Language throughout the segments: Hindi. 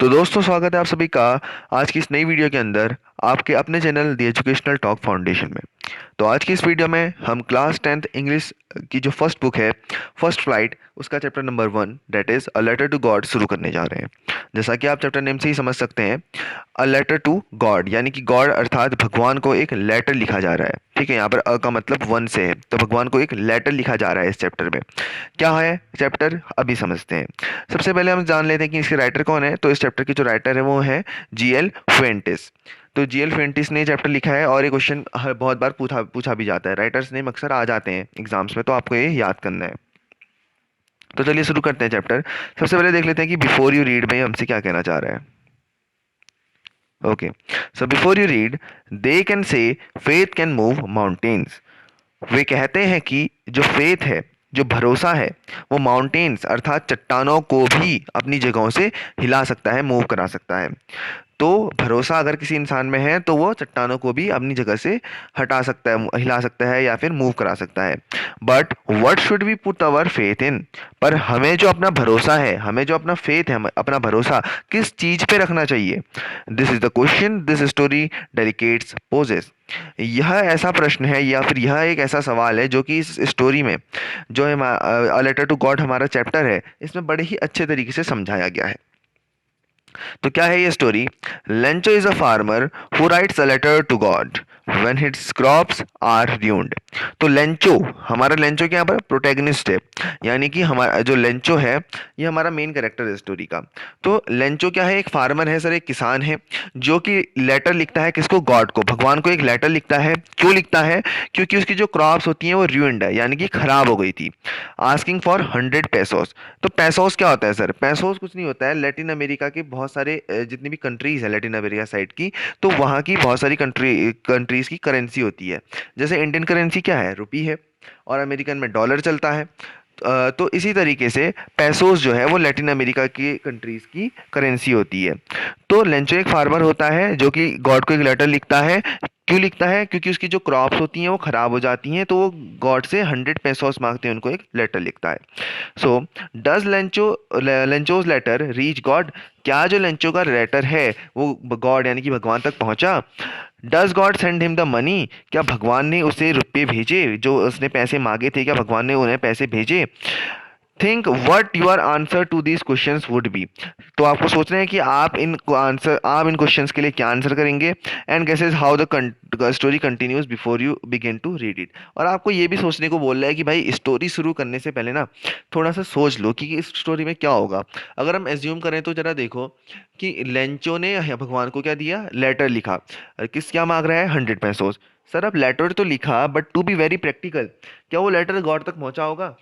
तो दोस्तों, स्वागत है आप सभी का आज की इस नई वीडियो के अंदर आपके अपने channel the educational talk foundation में। तो आज की इस वीडियो में हम क्लास 10th इंग्लिश की जो फर्स्ट बुक है, फर्स्ट फ्लाइट, उसका chapter number 1 that is a letter to God शुरू करने जा रहे हैं। जैसा कि आप चैप्टर नेम से ही समझ सकते हैं, अ लेटर टू गॉड यानी कि गॉड अर्थात भगवान को एक लेटर लिखा जा रहा है। ठीक है, यहाँ पर अ का मतलब 1 से है, तो भगवान को एक लेटर लिखा जा रहा है इस चैप्टर में। क्या है चैप्टर, अभी समझते हैं। सबसे पहले हम जान लेते हैं कि इसके राइटर कौन है। तो इस चैप्टर की जो राइटर है वो है जीएल फुएंटिस। तो जीएल फुएंटिस ने चैप्टर लिखा है और ये क्वेश्चन बहुत बार पूछा पूछा भी जाता है। राइटर्स नेम अक्सर आ जाते हैं एग्जाम्स में, तो आपको ये याद करना है। तो चलिए शुरू करते हैं चैप्टर। सबसे पहले देख लेते हैं कि बिफोर यू रीड में हमसे क्या कहना चाह रहा है। Okay, so before you read, they can say faith can move mountains. वे कहते हैं कि जो फेथ है, जो भरोसा है, वो माउंटेन्स अर्थात चट्टानों को भी अपनी जगहों से हिला सकता है, मूव करा सकता है। तो भरोसा अगर किसी इंसान में है तो वो चट्टानों को भी अपनी जगह से हटा सकता है, हिला सकता है या फिर मूव करा सकता है। But what should we put our faith in, पर हमें जो अपना भरोसा है, हमें जो अपना फेथ है, अपना भरोसा किस चीज पे रखना चाहिए। This is the question this story delicates poses. यह ऐसा प्रश्न है या फिर यह एक ऐसा सवाल है जो कि इस स्टोरी में, जो है अ लेटर टू गॉड हमारा चैप्टर है, इसमें बड़े ही अच्छे तरीके से समझाया गया है। तो क्या है ये story. Lencho is a farmer who writes a letter to God when his crops are ruined। तो लेंचो, हमारा लेंचो क्या यहाँ पर प्रोटैगनिस्ट है, यानी कि हमारा जो लेंचो है ये हमारा मेन कैरेक्टर है स्टोरी का। तो लेंचो क्या है, एक फार्मर है सर, एक किसान है, जो कि लेटर लिखता है किसको, गॉड को, भगवान को एक लेटर लिखता है। क्यों लिखता है, क्योंकि उसकी जो क्रॉप्स होती हैं वो ruined है, यानी कि खराब हो गई थी। Asking for 100 pesos. तो पेसोस क्या होता है सर, पेसोस कुछ नहीं होता है, लैटिन अमेरिका के बहुत सारे जितनी भी कंट्रीज है लैटिन अमेरिका साइड की, तो वहाँ की बहुत सारी कंट्रीज की करेंसी होती है। जैसे इंडियन करेंसी क्या है, रुपी है, और अमेरिकन में डॉलर चलता है। तो इसी तरीके से पैसोस जो है वो लैटिन अमेरिका की कंट्रीज की करेंसी होती है। तो लेंचो एक फार्मर होता है जो कि गॉड को एक लेटर लिखता है। क्यों लिखता है, क्योंकि उसकी जो क्रॉप्स होती हैं वो खराब हो जाती हैं, तो वो गॉड से 100 पेसोस मांगते हैं, उनको एक लेटर लिखता है। So does Lencho's letter reach God. क्या जो लेंचो का लेटर है वो गॉड यानी कि भगवान तक पहुंचा। Does God send him the money. क्या भगवान ने उसे रुपये भेजे, जो उसने पैसे मांगे थे, क्या भगवान ने उन्हें पैसे भेजे। Think what your answer to these questions would be. तो आपको सोचना है कि आप इन क्वेश्चंस के लिए क्या आंसर करेंगे। And guess is how the story continues before you begin to read it. और आपको ये भी सोचने को बोल रहा है कि भाई स्टोरी शुरू करने से पहले ना थोड़ा सा सोच लो कि इस स्टोरी में क्या होगा। अगर हम एज्यूम करें तो जरा देखो कि लेंचो ने भगवान को क्या दिया, लेटर लिखा। किस क्या मांग रहा है, 100 पेसोस। सर अब लेटर तो लिखा, but to be very practical, क्या वो लेटर गॉड तक पहुंचा होगा।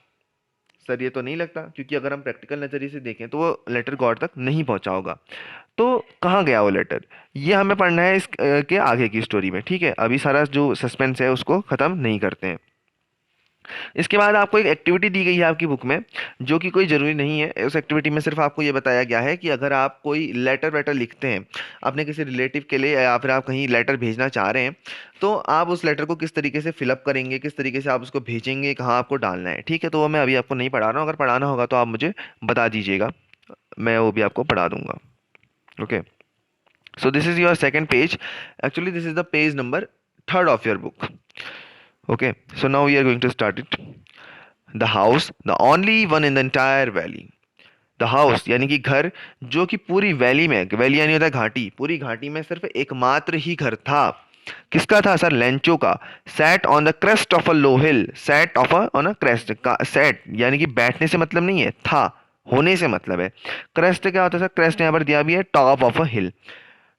सर ये तो नहीं लगता, क्योंकि अगर हम प्रैक्टिकल नज़रिए से देखें तो वो लेटर गॉड तक नहीं पहुंचा होगा। तो कहाँ गया वो लेटर, ये हमें पढ़ना है इस के आगे की स्टोरी में। ठीक है, अभी सारा जो सस्पेंस है उसको ख़त्म नहीं करते हैं। इसके बाद आपको एक एक्टिविटी दी गई है आपकी बुक में, जो कि कोई ज़रूरी नहीं है। उस एक्टिविटी में सिर्फ आपको ये बताया गया है कि अगर आप कोई लेटर वेटर लिखते हैं अपने किसी रिलेटिव के लिए, या फिर आप कहीं लेटर भेजना चाह रहे हैं, तो आप उस लेटर को किस तरीके से फिलअप करेंगे, किस तरीके से आप उसको भेजेंगे, कहाँ आपको डालना है। ठीक है, तो वो मैं अभी आपको नहीं पढ़ा रहा हूँ, अगर पढ़ाना होगा तो आप मुझे बता दीजिएगा, मैं वो भी आपको पढ़ा दूंगा। Okay, so this is your second page. Actually this is the page number 3rd of your book. Okay, so now we are going to start it. The house, the only one in the entire valley. The house यानी कि घर, जो कि पूरी वैली में, वैली यानी होता है घाटी, पूरी घाटी में सिर्फ एकमात्र ही घर था। किसका था सर, लेंचो का। Sat on the crest of a low hill. Sat of a on a crest का, सैट यानी कि बैठने से मतलब नहीं है, था, होने से मतलब है। क्रेस्ट क्या होता है सर, क्रेस्ट यहाँ पर दिया भी है, टॉप ऑफ अ हिल।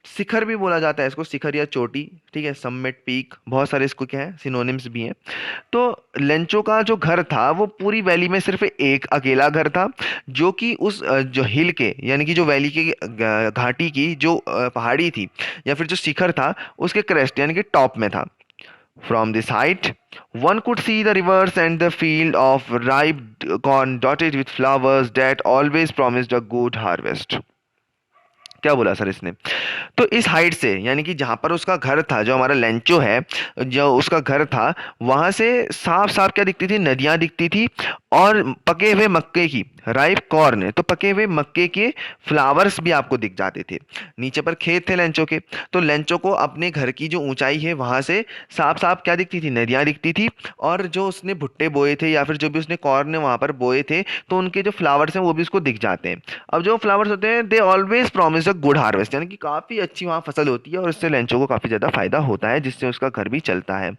शिखर भी बोला जाता है इसको, शिखर या चोटी। ठीक है, समिट, पीक, बहुत सारे इसको क्या है सिनोनिम्स भी हैं। तो लेंचो का जो घर था वो पूरी वैली में सिर्फ एक अकेला घर था, जो कि उस जो हिल के यानी कि जो वैली की घाटी की जो पहाड़ी थी या फिर जो शिखर था उसके क्रेस्ट यानी कि टॉप में था। From this height one could see the reverse and the field of ripe corn dotted with flowers that always promised a good harvest। क्या बोला सर इसने, तो इस हाइट से यानी कि जहां पर उसका घर था, जो हमारा लेंचो है, जो उसका घर था, वहां से साफ साफ क्या दिखती थी, नदियां दिखती थी। और पके हुए मक्के की, राइप कॉर्न, तो पके हुए मक्के के फ्लावर्स भी आपको दिख जाते थे। नीचे पर खेत थे लेंचो के। तो लेंचो को अपने घर की जो ऊंचाई है वहां से साफ साफ क्या दिखती थी, नदियां दिखती थी। और जो उसने भुट्टे बोए थे या फिर जो भी उसने कॉर्न वहां पर बोए थे, तो उनके जो फ्लावर्स हैं वो भी उसको दिख जाते हैं। अब जो फ्लावर्स होते हैं they always promise a good harvest, यानी कि काफी अच्छी वहां फसल होती है और इससे लेंचो को काफी ज्यादा फायदा होता है, जिससे उसका घर भी चलता है।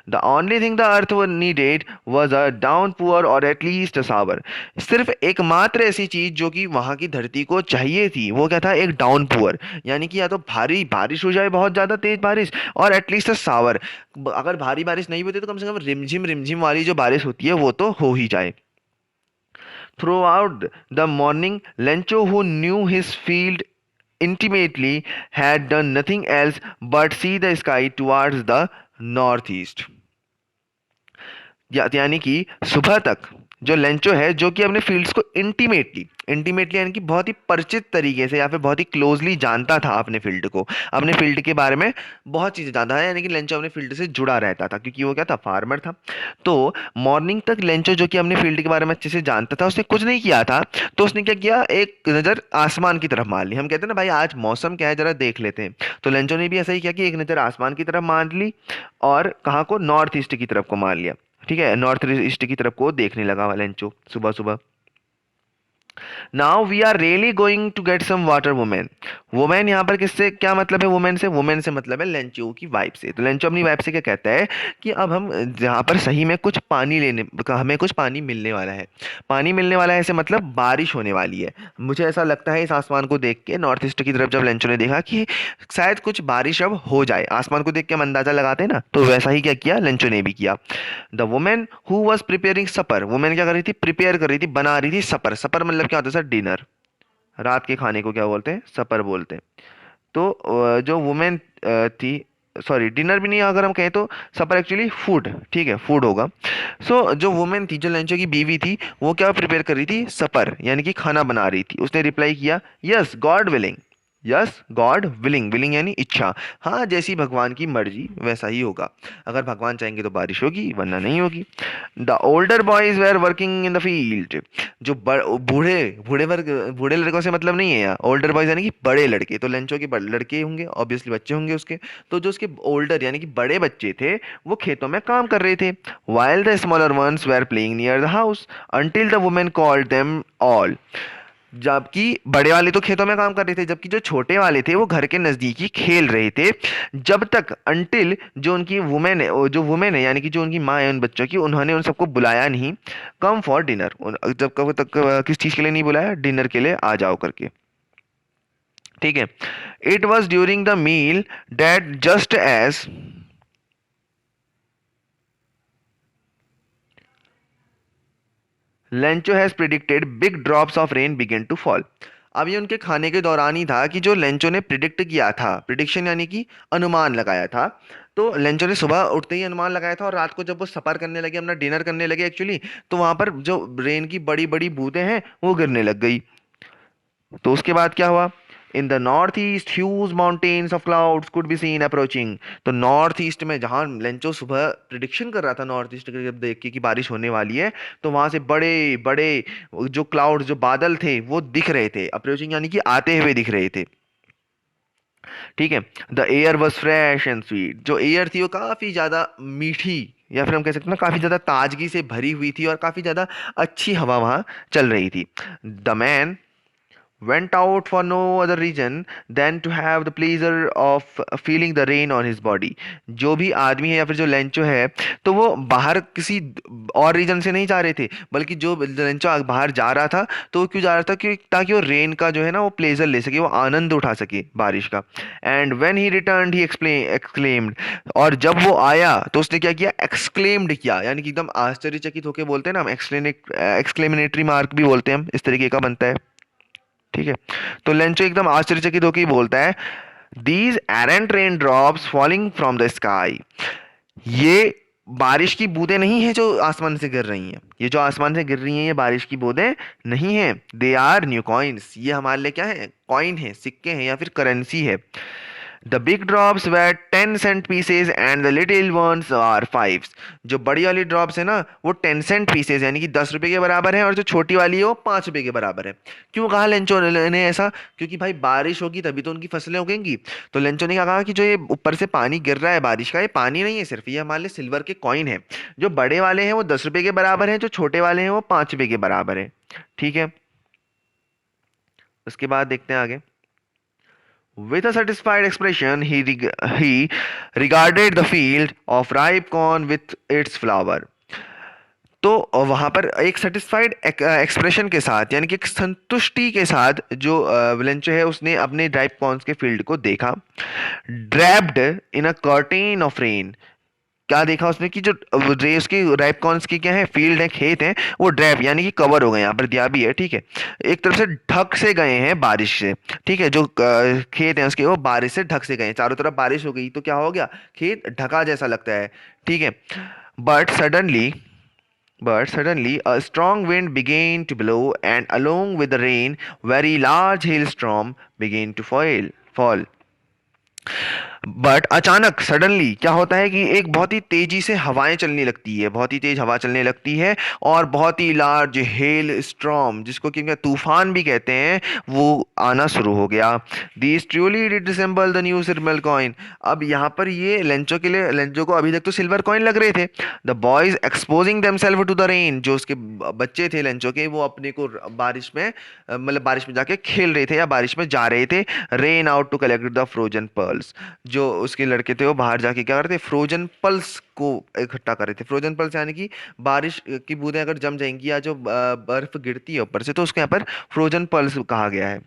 The only thing the earth needed was a downpour or at least a shower। सिर्फ एकमात्र ऐसी चीज जो कि वहां की धरती को चाहिए थी वो क्या था, एक डाउनपुअर, यानी कि या तो भारी बारिश हो जाए, बहुत ज्यादा तेज बारिश, और एटलीस्ट अ शावर। अगर भारी बारिश नहीं होती तो कम से कम रिमझिम रिमझिम वाली जो बारिश होती है वो तो हो ही जाए। Throughout the morning, Lencho, who knew his field intimately, had done nothing else but see the sky towards the northeast। यानी कि सुबह तक जो लेंचो है, जो कि अपने फील्ड्स को इंटीमेटली इंटीमेटली यानी कि बहुत ही परिचित तरीके से या फिर बहुत ही क्लोजली जानता था अपने फील्ड को, अपने फील्ड के बारे में बहुत चीजें जानता था, यानी कि लेंचो अपने फील्ड से जुड़ा रहता था क्योंकि वो क्या था, फार्मर था। तो मॉर्निंग तक लेंचो जो कि अपने फील्ड के बारे में अच्छे से जानता था, उसने कुछ नहीं किया था। तो उसने क्या किया, एक नज़र आसमान की तरफ मार ली। हम कहते हैं ना भाई आज मौसम क्या है जरा देख लेते हैं, तो लेंचो ने भी ऐसा ही किया कि एक नज़र आसमान की तरफ मार ली और कहाँ को, नॉर्थ ईस्ट की तरफ को मार लिया। ठीक है, नॉर्थ ईस्ट की तरफ को देखने लगा वालेंचो सुबह सुबह। Now we are really going to get some water women. Women यहाँ पर किससे क्या मतलब है, वुमेन से, वुमेन से मतलब है लेंचो की वाइफ से। तो लेंचो अपनी वाइफ से क्या कहता है कि अब हम यहाँ पर सही में कुछ पानी लेने, हमें कुछ पानी मिलने वाला है। पानी मिलने वाला है ऐसे मतलब बारिश होने वाली है। मुझे ऐसा लगता है इस आसमान को देख के, नॉर्थ ईस्ट की तरफ जब लेंचो ने देखा कि शायद कुछ बारिश अब हो जाए, आसमान को देख के हम अंदाजा लगाते हैं ना, तो वैसा ही क्या किया लेंचो ने भी किया। The women who was preparing supper, women क्या कर रही थी, प्रिपेयर कर रही थी, बना रही थी सपर। सपर मतलब क्या होता है सर, डिनर, रात के खाने को क्या बोलते हैं, सपर बोलते हैं। तो जो वुमेन थी, सॉरी डिनर भी नहीं, अगर हम कहें तो सपर एक्चुअली फूड, ठीक है फूड होगा। सो जो वुमेन थी, जो लेंचो की बीवी थी, वो क्या प्रिपेयर कर रही थी, सपर यानी कि खाना बना रही थी। उसने रिप्लाई किया, yes God willing, yes God willing, willing यानी इच्छा, हाँ जैसी भगवान की मर्जी वैसा ही होगा। अगर भगवान चाहेंगे तो बारिश होगी वरना नहीं होगी। The older boys where working in the field. जो बूढ़े बूढ़े वर्ग, बूढ़े लड़कों से मतलब नहीं है यहाँ, ओल्डर बॉयज यानी कि बड़े लड़के, तो लेंचो के बड़े लड़के होंगे, ऑब्वियसली बच्चे होंगे उसके। तो जो उसके ओल्डर यानी कि बड़े बच्चे थे वो खेतों में काम कर रहे थे। While the smaller ones were playing near the house until the women called them all. जबकि बड़े वाले तो खेतों में काम कर रहे थे, जबकि जो छोटे वाले थे वो घर के नजदीक ही खेल रहे थे। जब तक अंटिल जो उनकी वुमेन है, जो वुमेन है यानी कि जो उनकी माँ है उन बच्चों की, उन्होंने उन सबको बुलाया नहीं कम फॉर डिनर। जब कब तक किस चीज के लिए नहीं बुलाया, डिनर के लिए आ जाओ करके। ठीक है, it was during the meal that just as Lencho has predicted big drops of rain began to fall. अब ये उनके खाने के दौरान ही था कि जो लेंचो ने प्रिडिक्ट किया था, प्रिडिक्शन यानी कि अनुमान लगाया था। तो लेंचो ने सुबह उठते ही अनुमान लगाया था और रात को जब वो सफर करने लगे, अपना डिनर करने लगे एक्चुअली, तो वहां पर जो रेन की बड़ी बड़ी बूंदें हैं वो गिरने लग गई। तो उसके बाद क्या हुआ, in the north east huge mountains of clouds could be seen approaching. तो नॉर्थ ईस्ट में जहां लेंचो सुबह प्रिडिक्शन कर रहा था नॉर्थ ईस्ट के, जब देख के कि बारिश होने वाली है, तो वहां से बड़े बड़े जो क्लाउड्स, जो बादल थे वो दिख रहे थे, अप्रोचिंग यानी कि आते हुए दिख रहे थे। ठीक है, the air was fresh and sweet. जो एयर थी वो काफी ज्यादा मीठी, या फिर हम कह सकते हैं ना काफी ज्यादा ताजगी से भरी हुई थी और काफी ज्यादा अच्छी हवा वहां चल रही थी। The man went out for no other reason than to have the pleasure of feeling the rain on his body। जो भी आदमी है या फिर जो लेंचो है, तो वो बाहर किसी और रीजन से नहीं जा रहे थे, बल्कि जो लेंचो बाहर जा रहा था तो वो क्यों जा रहा था, क्यों, ताकि वो रेन का जो है ना वो प्लेजर ले सके, वो आनंद उठा सके बारिश का। And when he returned he exclaimed. और जब वो आया तो उसने क्या किया, एक्सक्लेम्ड किया, यानी कि एकदम आश्चर्यचकित होकर बोलते हैं ना हम, एक्सक्लेमेटरी मार्क भी बोलते हैं हम, इस तरीके का बनता है। ठीक है, तो लेंचो एकदम आश्चर्यचकित होकर ही बोलता है, these aren't rain drops falling from the sky. ये बारिश की बूंदें नहीं है जो आसमान से गिर रही हैं, ये जो आसमान से गिर रही हैं ये बारिश की बूंदें नहीं है। दे आर न्यू कॉइन्स, ये हमारे लिए क्या है, कॉइन है, सिक्के हैं या फिर करेंसी है। The big drops were 10 cent pieces and the little ones are 5। जो बड़ी वाली ड्रॉप्स है ना वो 10 सेंट पीसेज यानी कि 10 रुपए के बराबर है, और जो छोटी वाली है वो 5 रुपए के बराबर है। क्यों कहा लेंचो ने ऐसा? क्योंकि भाई बारिश होगी तभी तो उनकी फसलें उगेंगी। तो लेंचो ने क्या कहा कि जो ये ऊपर से पानी गिर रहा है बारिश का, ये पानी नहीं है सिर्फ, ये हमारे लिए सिल्वर के कॉइन है। जो बड़े वाले हैं वो 10 रुपए के बराबर है, जो छोटे वाले हैं वो 5 रुपए के बराबर है। ठीक है, उसके बाद देखते हैं आगे। With a satisfied expression, he regarded the field of ripe corn with its flower. तो वहां पर एक सेटिस्फाइड एक्सप्रेशन के साथ यानी कि एक संतुष्टि के साथ जो विलेंचो है उसने अपने ड्राइप कॉर्न्स के फील्ड को देखा। Draped in a curtain of rain. क्या देखा उसने कि जो रेस की राइप कॉर्न्स की क्या है, फील्ड है, खेत है, वो ड्रैप यानी कि कवर हो गए, यहाँ पर दिया भी है। ठीक है, एक तरफ से ढक से गए हैं बारिश से। ठीक है, जो खेत है उसके वो बारिश से ढक से गए हैं, चारों तरफ बारिश हो गई तो क्या हो गया, खेत ढका जैसा लगता है। ठीक है, but suddenly but suddenly a strong wind began to blow, and along with the rain, very large hailstorm began to fall. But अचानक सडनली क्या होता है कि एक बहुत ही तेजी से हवाएं चलने लगती है, बहुत ही तेज हवा चलने लगती है, और बहुत ही लार्ज हेल स्टॉर्म, जिसको कि तूफान भी कहते हैं, वो आना शुरू हो गया। This truly did resemble the new silver coin. अब यहाँ पर ये लेंचो के लिए, लेंचो को अभी तक तो सिल्वर कॉइन लग रहे थे। The boys exposing themselves to the rain, जो उसके बच्चे थे लेंचो के, वो अपने को बारिश में मतलब बारिश में जाके खेल रहे थे या बारिश में जा रहे थे। Ran out to collect the frozen pearls. जो उसके लड़के थे वो बाहर जाके क्या करते, फ्रोजन पल्स को इकट्ठा कर रहे थे। फ्रोजन पल्स यानी कि बारिश की बूंदें अगर जम जाएंगी या जो बर्फ गिरती है ऊपर से, तो उसको यहाँ पर फ्रोजन पल्स कहा गया है।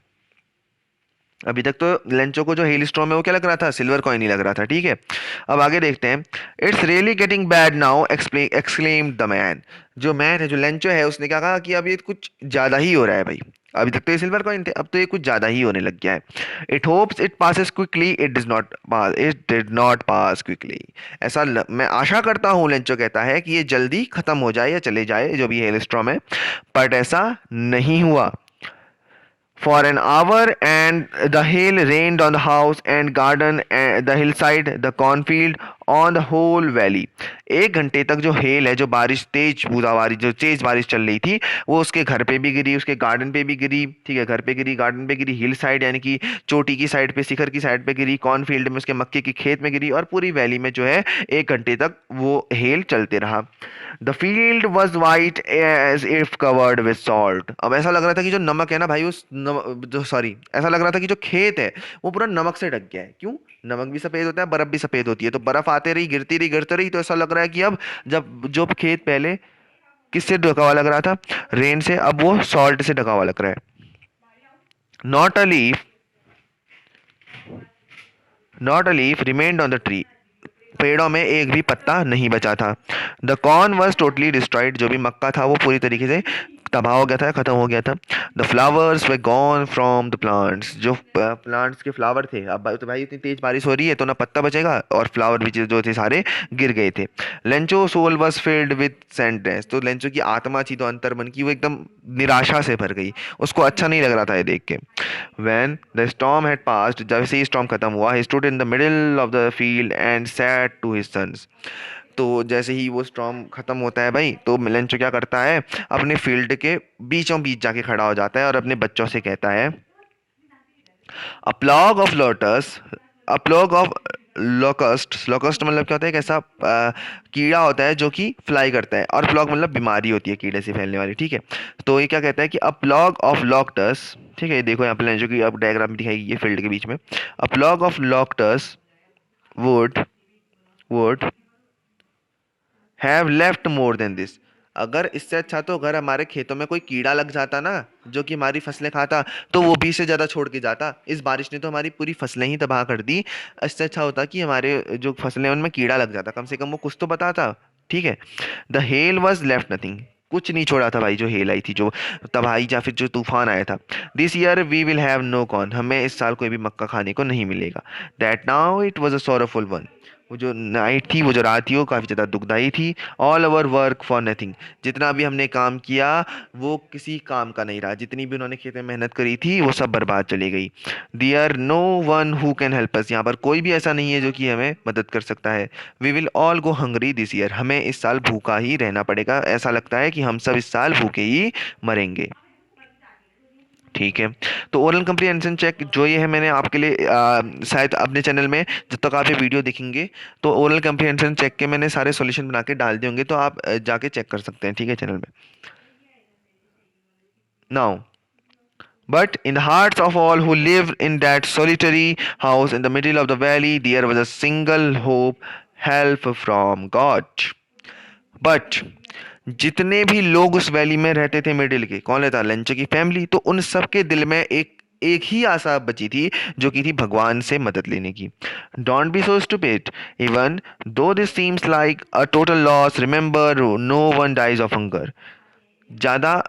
अभी तक तो लेंचो को जो हेल स्टॉर्म है वो क्या लग रहा था, सिल्वर कॉइन ही लग रहा था। ठीक है, अब आगे देखते हैं। It's really getting bad now exclaimed the man. जो मैन है, जो लेंचो है, उसने क्या कहा कि अब ये कुछ ज्यादा ही हो रहा है भाई। अभी तक तो ये सिल्वर कॉइन थे, अब तो ये कुछ ज्यादा ही होने लग गया है। It hopes it passes quickly, it did not pass quickly. मैं आशा करता हूँ, लेंचो कहता है, कि ये जल्दी खत्म हो जाए या चले जाए जो भी हेल स्टॉर्म है, बट ऐसा नहीं हुआ। For an hour, and the hail rained on the house and garden, and the hillside, the cornfield, on the whole valley. 1 घंटे तक जो हेल है, जो बारिश, तेज बूंदाबांदी, जो तेज बारिश चल रही थी, वो उसके घर पे भी गिरी, उसके गार्डन पे भी गिरी। ठीक है, घर पे गिरी, गार्डन पे गिरी, हिल साइड यानी कि चोटी की साइड पे, शिखर की साइड पे गिरी, कॉर्नफील्ड में, उसके मक्के की खेत में गिरी, और पूरी वैली में जो है 1 घंटे तक वो हेल चलते रहा। The field was white as if covered with salt. अब ऐसा लग रहा था कि जो नमक है ना भाई, जो सॉरी, ऐसा लग रहा था कि जो खेत है वो पूरा नमक से ढक गया है। क्यों? नमक भी सफेद होता है, बर्फ भी सफेद होती है, तो बर्फ आते रही, गिरती रही, तो ऐसा लग रहा है कि अब जब जो खेत पहले किससे ढका हुआ लग रहा था, रेन से, अब वो सॉल्ट से ढका हुआ लग रहा है। Not a leaf not a leaf remained on the tree. पेड़ों में एक भी पत्ता नहीं बचा था। The corn was totally destroyed. जो भी मक्का था वो पूरी तरीके से तबाह हो गया था, खत्म हो गया था। The flowers way gone from the plants. जो प्लांट्स के फ्लावर थे, अब तो भाई इतनी तेज बारिश हो रही है तो ना पत्ता बचेगा, और फ्लावर भी जो थे सारे गिर गए थे। Lencho soul was filled with sadness. तो लेंचो की आत्मा थी, तो अंतर्मन की, वो एकदम निराशा से भर गई, उसको अच्छा नहीं लग रहा था ये देख के। When the storm had passed, जब से स्टॉर्म खत्म हुआ, he stood in the middle of the field and said to his sons. तो जैसे ही वो स्टॉर्म खत्म होता है भाई, तो मिलेंचो क्या करता है, अपने फील्ड के बीचों बीच जाके खड़ा हो जाता है और अपने बच्चों से कहता है, a plague of lotus a plague of locust. Locust मतलब क्या होता है, एक ऐसा कीड़ा होता है जो कि फ्लाई करता है, और प्लॉग मतलब बीमारी होती है कीड़े से फैलने वाली। ठीक है, तो ये क्या कहता है कि अ प्लॉग ऑफ लोकटस। ठीक है, देखो यहाँ पे जो कि अब डायग्राम दिखाई ये फील्ड के बीच में, a plague of locusts would would have left more than this. अगर इससे अच्छा तो अगर हमारे खेतों में कोई कीड़ा लग जाता ना, जो कि हमारी फसलें खाता, तो वो भी से ज्यादा छोड़ के जाता। इस बारिश ने तो हमारी पूरी फसलें ही तबाह कर दी। इससे अच्छा होता कि हमारे जो फसलें हैं उनमें कीड़ा लग जाता, कम से कम वो कुछ तो बताता। ठीक है, the hell was left nothing. कुछ नहीं छोड़ा था भाई, जो हेल आई थी, जो तबाही या फिर जो तूफान आया था। This year we will have no corn. हमें इस साल कोई भी मक्का खाने को नहीं मिलेगा। That now it was a sorrowful one. वो जो नाइट थी, वो जो रात थी, वो काफ़ी ज़्यादा दुखदाई थी। All over work for nothing, जितना भी हमने काम किया वो किसी काम का नहीं रहा। जितनी भी उन्होंने खेत में मेहनत करी थी वो सब बर्बाद चली गई। There no one who can help us, यहाँ पर कोई भी ऐसा नहीं है जो कि हमें मदद कर सकता है। We will all go hungry this year, हमें इस साल भूखा ही रहना पड़ेगा। ऐसा लगता है कि हम सब इस साल भूखे ही मरेंगे। ठीक है, तो ओरल कंप्रीहेंशन चेक जो ये है, मैंने आपके लिए शायद अपने चैनल में जब तक आप ये वीडियो देखेंगे तो ओरल कंप्रीहेंशन चेक के मैंने सारे सॉल्यूशन बना के डाल दिए होंगे, तो आप जाके चेक कर सकते हैं, ठीक है, चैनल में। Now but in the hearts of all who lived in that solitary house in the middle of the valley, there was a single hope, help from God. But जितने भी लोग उस वैली में रहते थे मिडिल के, कौन रहता, लेंचो की फैमिली, तो उन सबके दिल में एक एक ही आशा बची थी, जो कि थी भगवान से मदद लेने की। Don't be so stupid, even though this seems like a total loss, remember no one dies of hunger. ज़्यादा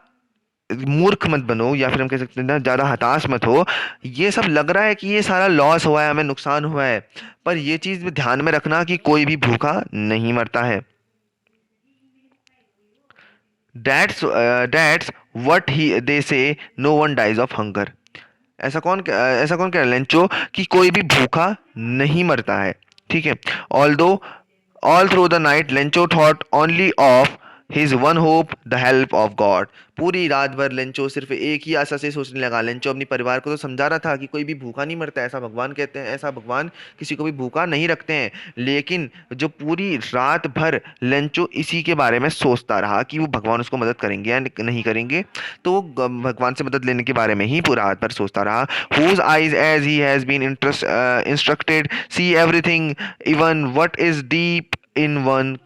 मूर्ख मत बनो, या फिर हम कह सकते हैं ना, ज़्यादा हताश मत हो। ये सब लग रहा है कि ये सारा लॉस हुआ है, हमें नुकसान हुआ है, पर ये चीज़ ध्यान में रखना कि कोई भी भूखा नहीं मरता है। That's what he they say, no one dies of hunger. ऐसा कौन कह रहा है, लेंचो, कि कोई भी भूखा नहीं मरता है। ठीक है, although all through the night Lencho thought only of his one hope, the help of God. पूरी रात भर लेंचो सिर्फ एक ही आशा से सोचने लगा। लेंचो अपनी परिवार को तो समझा रहा था कि कोई भी भूखा नहीं मरता, ऐसा भगवान कहते हैं, ऐसा भगवान किसी को भी भूखा नहीं रखते हैं। लेकिन जो पूरी रात भर लेंचो इसी के बारे में सोचता रहा कि वो भगवान उसको मदद करेंगे या नहीं करेंगे, तो वो भगवान से मदद लेने के बारे में ही पूरा रात भर सोचता रहा। Whose eyes as he has been instructed see everything, even what is deep in one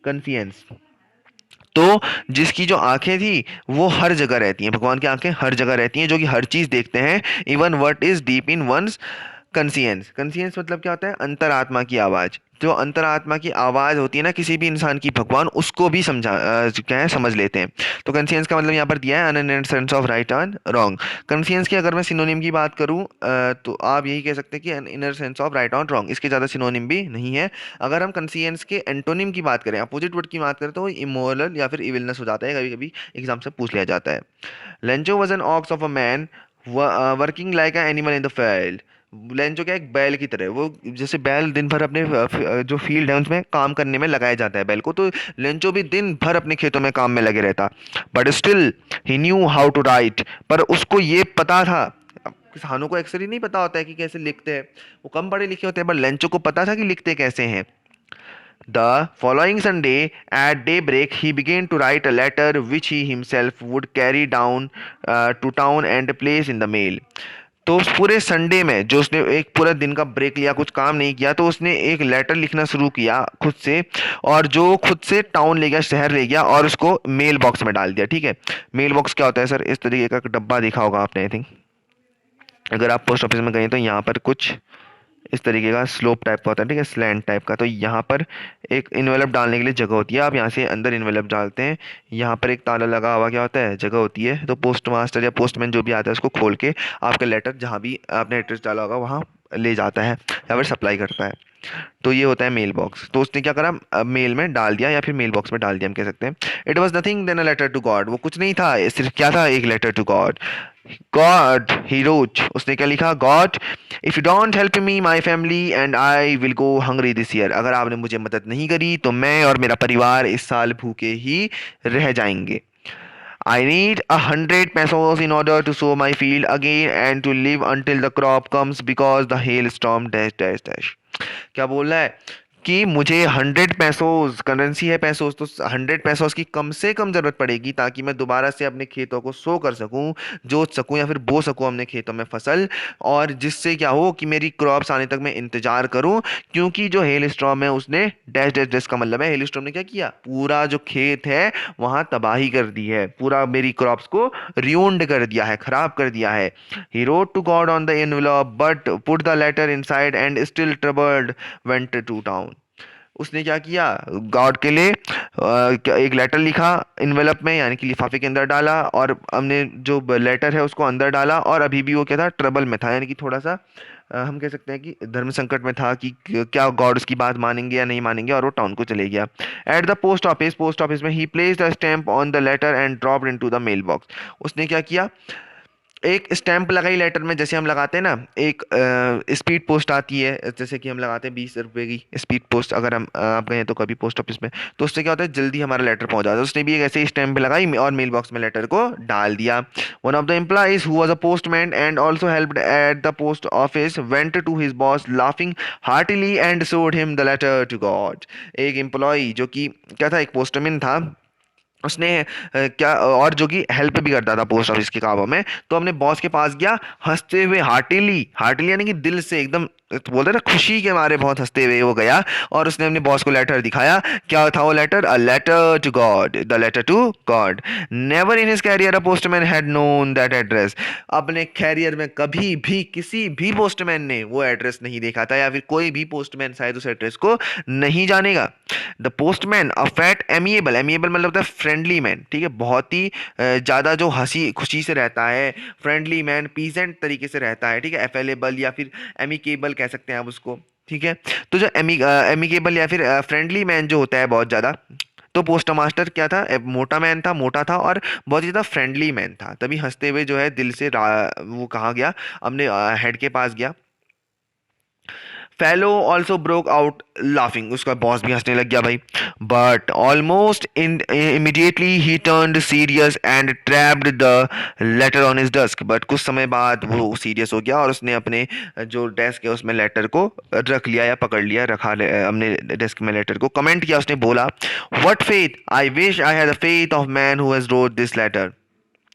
conscience. तो जिसकी जो आंखें थी वो हर जगह रहती हैं, भगवान की आंखें हर जगह रहती हैं, जो कि हर चीज देखते हैं। Even what is deep in one's conscience. Conscience मतलब क्या होता है, अंतरात्मा की आवाज। जो अंतरात्मा की आवाज होती है ना किसी भी इंसान की, भगवान उसको भी क्या है, समझ लेते हैं। तो कंसियंस का मतलब यहाँ पर दिया है an sense of right and wrong. Conscience की अगर मैं सिनोनिम की बात करूँ तो आप यही कह सकते हैं कि an inner sense of right and wrong. इसके ज़्यादा सिनोनिम भी नहीं है। अगर हम कंसियंस के एंटोनिम की बात करें, अपोजिट वर्ड की बात करें, तो वो इमोरल या फिर इविलनेस हो जाता है। कभी कभी एग्जाम से पूछ लिया जाता है। Lencho was an ox of a man working like an animal in the field. Lencho क्या, एक बैल की तरह, वो जैसे बैल दिन भर अपने जो फील्ड है उसमें काम करने में लगाया जाता है बैल को, तो लेंचो भी दिन भर अपने खेतों में काम में लगे रहता। But still he knew how to write, पर उसको ये पता था। अब किसानों को अक्सर ही नहीं पता होता है कि कैसे लिखते हैं, वो कम पढ़े लिखे होते हैं, पर लेंचो को पता था कि लिखते कैसे हैं। The following Sunday, at daybreak, he began to write a letter which he himself would carry down to town and place in the mail. तो उस पूरे संडे में जो उसने एक पूरा दिन का ब्रेक लिया, कुछ काम नहीं किया, तो उसने एक लेटर लिखना शुरू किया खुद से, और जो खुद से टाउन ले गया, शहर ले गया, और उसको मेल बॉक्स में डाल दिया। ठीक है, मेल बॉक्स क्या होता है सर, इस तरीके का डब्बा देखा होगा आपने, आई थिंक। अगर आप पोस्ट ऑफिस में गए तो यहाँ पर कुछ इस तरीके का स्लोप टाइप का होता है, ठीक है, स्लैंट टाइप का। तो यहाँ पर एक इन्वेलप डालने के लिए जगह होती है, आप यहाँ से अंदर इन्वेलप डालते हैं। यहाँ पर एक ताला लगा हुआ क्या होता है, जगह होती है। तो पोस्ट मास्टर या पोस्टमैन जो भी आता है उसको खोल के आपका लेटर जहाँ भी आपने एड्रेस डाला होगा वहाँ ले जाता है या फिर सप्लाई करता है। तो ये होता है मेल बॉक्स। तो उसने क्या करा, मेल में डाल दिया या फिर मेल बॉक्स में डाल दिया, हम कह सकते हैं। It was nothing than a letter to God, वो कुछ नहीं था, सिर्फ क्या था, एक लेटर टू गॉड। गॉड ही रोट, उसने क्या लिखा, God if you don't help me my family and I will go hungry this year. अगर आपने मुझे मदद नहीं करी तो मैं और मेरा परिवार इस साल भूखे ही रह जाएंगे। I need 100 pesos in order to sow my field again and to live until the crop comes because the hailstorm dash dash dash। क्या बोल रहा है कि मुझे 100 पैसोज, करेंसी है पैसोज, तो 100 पैसोज की कम से कम जरूरत पड़ेगी ताकि मैं दोबारा से अपने खेतों को सो कर सकूं, जोत सकूं या फिर बो सकूं अपने खेतों में फसल, और जिससे क्या हो कि मेरी क्रॉप्स आने तक मैं इंतजार करूं। क्योंकि जो हेल स्टॉर्म है उसने डैश डैश डैश का मतलब है, हेल स्टॉर्म ने क्या किया, पूरा जो खेत है वहां तबाही कर दी है, पूरा मेरी क्रॉप्स को रियून्ड कर दिया है, खराब कर दिया है। He wrote to God on the envelope but put the letter inside and still troubled went to town. उसने क्या किया, गॉड के लिए एक लेटर लिखा इन्वेलप में, यानी कि लिफाफे के अंदर डाला, और हमने जो लेटर है उसको अंदर डाला, और अभी भी वो क्या था, ट्रबल में था, यानी कि थोड़ा सा हम कह सकते हैं कि धर्म संकट में था कि क्या गॉड उसकी बात मानेंगे या नहीं मानेंगे, और वो टाउन को चले गया। एट द पोस्ट ऑफिस में he placed a stamp on the letter and dropped into the mail box. उसने क्या किया, एक स्टैंप लगाई लेटर में, जैसे हम लगाते हैं ना, एक स्पीड पोस्ट आती है, जैसे कि हम लगाते हैं 20 रुपए की स्पीड पोस्ट, अगर हम आप गए तो कभी पोस्ट ऑफिस में, तो उससे क्या होता है, जल्दी हमारा लेटर पहुंच जाता है। उसने भी एक ऐसे ही स्टैंप लगाई और मेल बॉक्स में लेटर को डाल दिया। One of the employees who was a postman and also helped at the post office went to his boss laughing heartily and showed him the letter to God. एक एम्प्लॉय जो कि क्या था, एक पोस्टमैन था, उसने क्या, और जो कि हेल्प भी करता था पोस्ट ऑफिस के कामों में, तो अपने बॉस के पास गया हंसते हुए, हार्टिली, हार्टिली यानी कि दिल से एकदम, तो बोलते हैं ना खुशी के मारे बहुत हंसते हुए वो गया और उसने अपने बॉस को लेटर दिखाया। क्या था वो लेटर? A letter to God, the letter to God. Never in his career a postman had known that address. अपने कैरियर में कभी भी किसी भी पोस्टमैन ने वो एड्रेस नहीं देखा था, या फिर कोई भी पोस्टमैन शायद उस एड्रेस को नहीं जानेगा। The postman a fat amiable, amiable मतलब होता है फ्रेंडली मैन, ठीक है, बहुत ही ज़्यादा जो हंसी खुशी से रहता है, फ्रेंडली मैन, पीसेंट तरीके से रहता है, ठीक है, अफेलेबल या फिर एमिकेबल कह सकते हैं आप उसको, ठीक है। तो जो एमिकेबल या फिर फ्रेंडली मैन जो होता है बहुत ज़्यादा, तो पोस्ट मास्टर क्या था, मोटा मैन था, मोटा था और बहुत ज़्यादा फ्रेंडली मैन था, तभी हंसते हुए जो है दिल से वो कहाँ गया, अपने हेड के पास गया। Fellow also broke out laughing, उसका बॉस भी हंसने लग गया भाई। But almost in immediately he turned serious and trapped the later on his desk. But कुछ समय बाद वो सीरियस हो गया और उसने अपने जो डेस्क है उसमें लेटर को रख लिया या पकड़ लिया, अपने डेस्क में लेटर को कमेंट किया। उसने बोला, what faith, I wish I had the faith of man who has wrote this letter.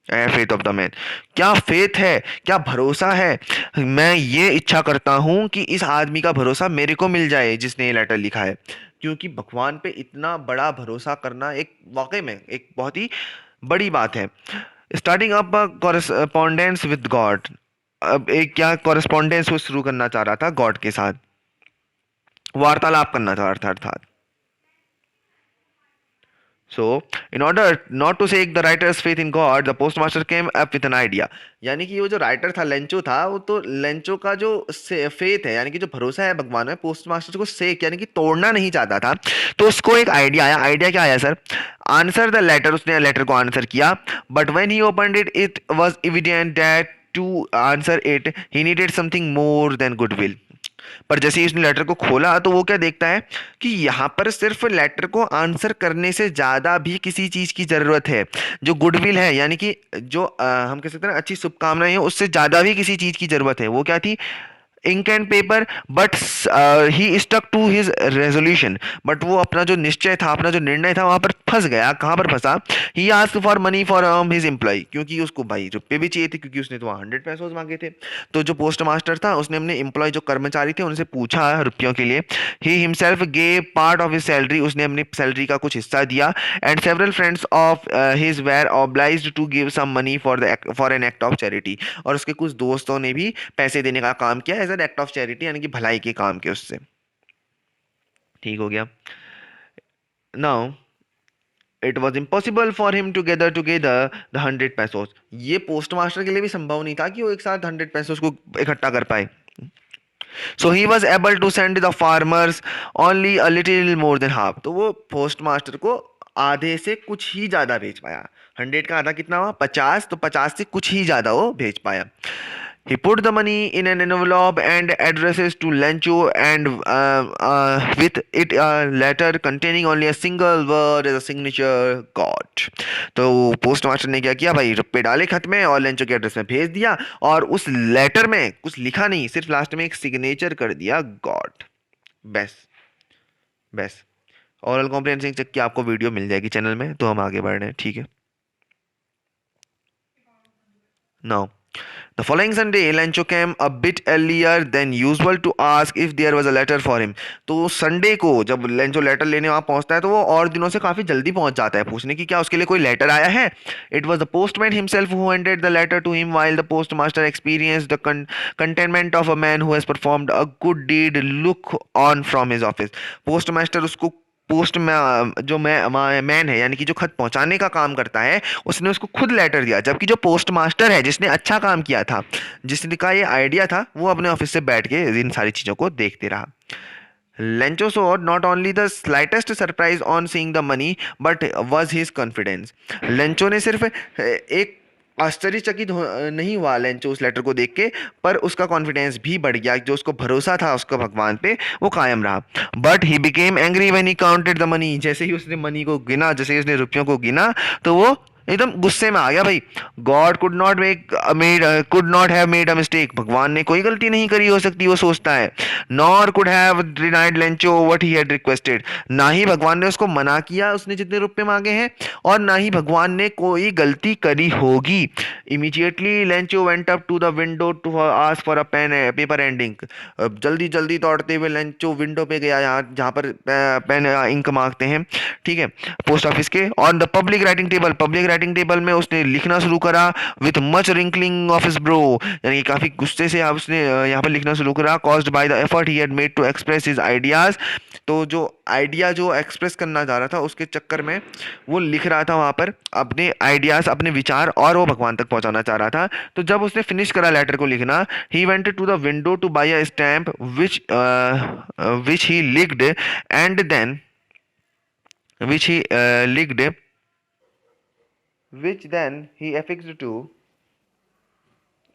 Faith of the man, क्या फेथ है, क्या भरोसा है, मैं ये इच्छा करता हूं कि इस आदमी का भरोसा मेरे को मिल जाए जिसने ये लेटर लिखा है। क्योंकि भगवान पे इतना बड़ा भरोसा करना एक वाकई में एक बहुत ही बड़ी बात है। Starting up correspondence with God, अब एक क्या कॉरेस्पॉन्डेंस वो शुरू करना चाह रहा था गॉड के साथ, वार्तालाप करना चाह रहा था अर्थात। So, in order not to shake the writer's faith in God, the postmaster came up with an idea. यानी कि वो जो राइटर था लेंचो था, वो तो लेंचो का जो फेथ है यानी कि जो भरोसा है भगवान में, पोस्टमास्टर को शेक यानी कि तोड़ना नहीं चाहता था। तो उसको एक आइडिया आया। आइडिया क्या आया सर? आंसर द लेटर, उसने लेटर को आंसर किया। But when he opened it, it was evident that to answer it he needed something more than goodwill. पर जैसे ही उसने लेटर को खोला तो वो क्या देखता है कि यहाँ पर सिर्फ लेटर को आंसर करने से ज़्यादा भी किसी चीज़ की ज़रूरत है, जो गुडविल है यानी कि जो हम कह सकते हैं ना अच्छी शुभकामनाएं हैं, उससे ज़्यादा भी किसी चीज़ की ज़रूरत है। वो क्या थी? Ink and paper. But he stuck to his resolution, but वो अपना जो निश्चय था, अपना जो निर्णय था, वहां पर फंस गया। कहाँ पर फंसा? He asked for money for his employee, क्योंकि उसको भाई रुपये भी चाहिए थे, क्योंकि उसने तो 100 पैसे मांगे थे। तो जो पोस्ट मास्टर था उसने अपने एम्प्लॉय जो कर्मचारी थे उनसे पूछा रुपयों के लिए। He himself gave part of his salary, उसने अपनी सैलरी का कुछ हिस्सा दिया। And several friends of his were obliged to give some money for an act of charity, और उसके कुछ दोस्तों ने भी पैसे देने का काम किया as an act of charity यानी कि भलाई के काम के उससे। ठीक हो गया। Now it was impossible for him to gather together the 100 pesos. ये पोस्ट मास्टर के लिए भी संभव नहीं था कि वो एक साथ 100 पैसोस को इकट्ठा कर पाए। So he was able to send the farmers only a little more than half. तो वो पोस्ट मास्टर को आधे से कुछ ही ज्यादा भेज पाया। 100 का आधा कितना हुआ? 50, तो 50 से कुछ ही ज्यादा वो भेज पाया। He put the money in an envelope and addresses to Lencho, and with it a letter containing only a single word as a signature God. तो पोस्ट मास्टर ने क्या किया भाई, रुपए डाले खत में और लेंचो के एड्रेस में भेज दिया, और उस लेटर में कुछ लिखा नहीं, सिर्फ लास्ट में एक सिग्नेचर कर दिया गॉड। बस बस। ओरल कॉम्प्रिहेंशन चेक की आपको वीडियो मिल जाएगी चैनल में, तो हम आगे बढ़ रहे हैं, ठीक है। Now the following Sunday, Lancho came a bit earlier than usual to ask if there was a letter for him. तो संडे को जब लेंचो लेटर लेने वहां पहुंचता है तो वो और दिनों से काफी जल्दी पहुंच जाता है पूछने की क्या उसके लिए कोई लेटर आया है। It was the postman himself who handed the letter to him, while the postmaster experienced the contentment of a man who has performed a good deed look on from his office. Postmaster उसको पोस्ट में जो मैन है यानी कि जो खत पहुंचाने का काम करता है, उसने उसको खुद लेटर दिया, जबकि जो पोस्ट मास्टर है जिसने अच्छा काम किया था, जिसका ये आइडिया था, वो अपने ऑफिस से बैठ के इन सारी चीज़ों को देखते रहा। Lencho saw not only the slightest surprise on seeing the money, but was his confidence. Lencho ने सिर्फ एक आश्चर्यचकित नहीं हुआ लेंचो उस लेटर को देख के, पर उसका कॉन्फिडेंस भी बढ़ गया, जो उसको भरोसा था उसका भगवान पे, वो कायम रहा। But he became angry when he counted the money. जैसे ही उसने मनी को गिना, जैसे ही उसने रुपयों को गिना, तो वो एकदम गुस्से में आ गया भाई। God could not have made a mistake. भगवान ने कोई गलती नहीं करी हो सकती, वो सोचता है। Nor could have denied Lencho what he had requested. ना ही भगवान ने उसको मना किया उसने जितने रुपए मांगे हैं, और ना ही भगवान ने कोई गलती करी होगी। Immediately Lencho went up to the window to ask for a pen paper and ink. जल्दी जल्दी दौड़ते हुए लेंचो विंडो पे गया, यहाँ जहाँ पर पेन इंक मांगते हैं, ठीक है, पोस्ट ऑफिस के। On the public writing table में उसने लिखना शुरू करा, with much wrinkling of his bro, यानी कि काफी गुस्से से अब उसने यहाँ पर लिखना शुरू करा। Caused by the effort he had made to express his ideas. तो जो आइडिया जो एक्सप्रेस करना चाह रहा था, उसके चक्कर में वो लिख रहा था वहां पर अपने आइडियाज, अपने विचार, और वो भगवान तक पहुंचाना चाह रहा था। तो जब उसने फिनिश करा लेटर को लिखना, he went to the window to buy a stamp which he licked and then which he licked, which then he affixed to,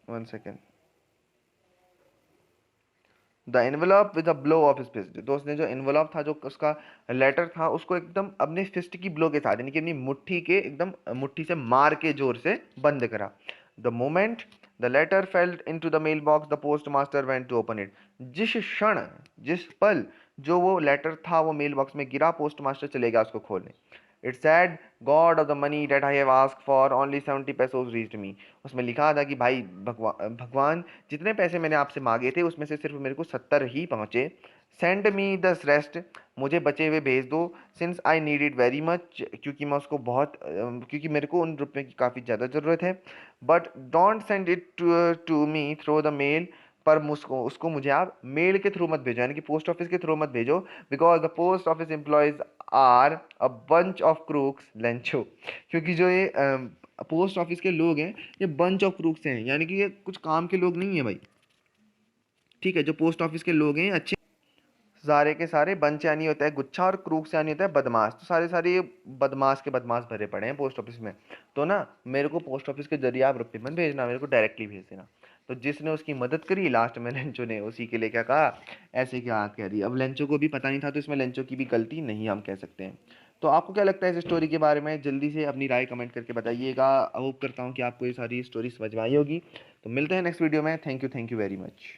one second, the envelope with a blow of his fist. तो उसने जो एनवेलप था, जो उसका लेटर था, उसको एकदम अपने फिस्ट की ब्लो के साथ, यानी कि अपनी मुट्ठी के एकदम मुट्ठी से मार के जोर से बंद करा। The moment the letter felt into the mail box the post master went to open it. जिस क्षण, जिस पल जो वो लेटर था वो मेल बॉक्स में गिरा, पोस्ट मास्टर चले गया उसको खोलने। It said, god of the money that I have asked for only 70 pesos reached me. उसमें लिखा था कि भाई भगवान, जितने पैसे मैंने आपसे मांगे थे उसमें से सिर्फ मेरे को 70 ही पहुंचे। सेंड मी द रेस्ट, मुझे बचे हुए भेज दो। Since I need it very much, क्योंकि मैं उसको बहुत क्योंकि मेरे को उन रुपये की काफ़ी ज़्यादा ज़रूरत है। But don't send it to me through the mail, पर मुझको उसको मुझे आप मेल के थ्रू मत भेजो, यानी कि पोस्ट ऑफिस के थ्रू मत भेजो। Because the post office employees are a bunch of crooks Lencho. क्योंकि जो ये पोस्ट ऑफिस के लोग हैं, ये बंच ऑफ क्रूक्स हैं, यानी कि ये कुछ काम के लोग नहीं है भाई, ठीक है। जो पोस्ट ऑफिस के लोग हैं अच्छे सारे के सारे बंच यानी होता है गुच्छा, और क्रूक्स यानी होता है बदमाश। तो सारे सारे ये बदमाश के बदमाश भरे पड़े हैं पोस्ट ऑफिस में। तो ना, मेरे को पोस्ट ऑफिस के जरिए आप रुपये मत भेजना, मेरे को डायरेक्टली भेज देना। तो जिसने उसकी मदद करी लास्ट में लेंचो ने, उसी के लिए क्या कहा, ऐसे क्या कह दी। अब लेंचो को भी पता नहीं था, तो इसमें लेंचो की भी गलती नहीं हम कह सकते हैं। तो आपको क्या लगता है इस स्टोरी के बारे में? जल्दी से अपनी राय कमेंट करके बताइएगा। होप करता हूँ कि आपको ये सारी स्टोरी समझ में आई होगी। तो मिलते हैं नेक्स्ट वीडियो में। Thank you very much.